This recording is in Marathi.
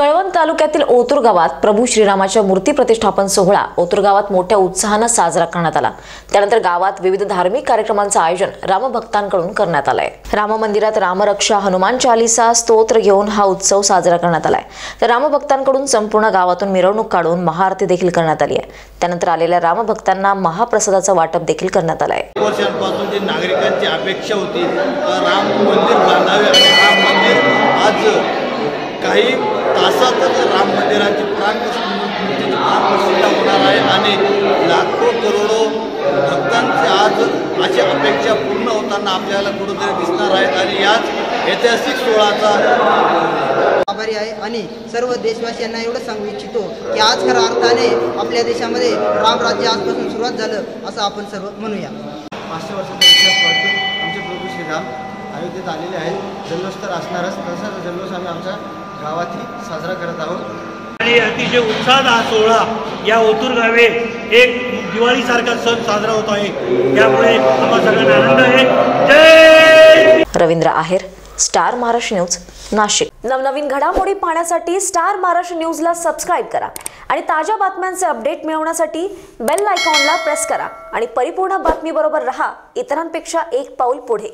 कळवण तालुक्यातील ओतूर गावात प्रभू श्रीरामाच्या मूर्ती प्रतिष्ठापन सोहळा ओतूर गावात मोठ्या उत्साहाने साजरा करण्यात आला। त्यानंतर गावात विविध धार्मिक कार्यक्रमांचे आयोजन रामभक्तांकडून करण्यात आले। राम मंदिरात रामरक्षा, हनुमान चालीसा, स्तोत्र घेऊन हा उत्सव साजरा करण्यात आलाय। तर रामभक्तांकडून संपूर्ण गावातून मिरवणूक काढून महाआरती देखील करण्यात आली आहे। त्यानंतर आलेल्या रामभक्तांना महाप्रसादाचं वाटप देखील करण्यात आलंय। वर्षांपासून जी नागरिकांची अपेक्षा होती राम मंदिर बांधावे आणि राम मंदिर आज काही तासातच राम मंदिराची प्राणप्रतिष्ठा होणार आहे आणि लाखो करोडो भक्तांची आज अशी अपेक्षा पूर्ण होताना आपल्याला कुठेतरी दिसणार आहेत आणि याच ऐतिहासिक सोहळ्याचा आभारी आहे आणि सर्व देशवासियांना एवढं सांगू इच्छितो की आज खऱ्या अर्थाने आपल्या देशामध्ये रामराज्य आजपासून सुरुवात झालं असं आपण सर्व म्हणूया। 500 वर्षाचा इतिहास पाहतो आमचे प्रभू श्रीराम अयोध्येत आलेले आहेत। जल्लोष तर असणारच, तसाच जल्लोष आम्ही आमच्या गावातही साजरा करत आहोत आणि अतिशय उत्साहात हा सोहळा या ओतूर गावे एक दिवाळीसारखा सण साजरा होत आहे। त्यामुळे आम्हा सगळ्यांना आनंद आहे। जय रवींद्र आहेर, स्टार महाराष्ट्र न्यूज, नाशिक। नवनवीन घडामोडी पाहण्यासाठी स्टार महाराष्ट्र न्यूजला सबस्क्राइब करा आणि ताज्या बातम्यांचे अपडेट मिळवण्यासाठी बेल आयकॉनला प्रेस करा आणि परिपूर्ण बातमी बरोबर रहा, इतरांपेक्षा एक पाऊल पुढे।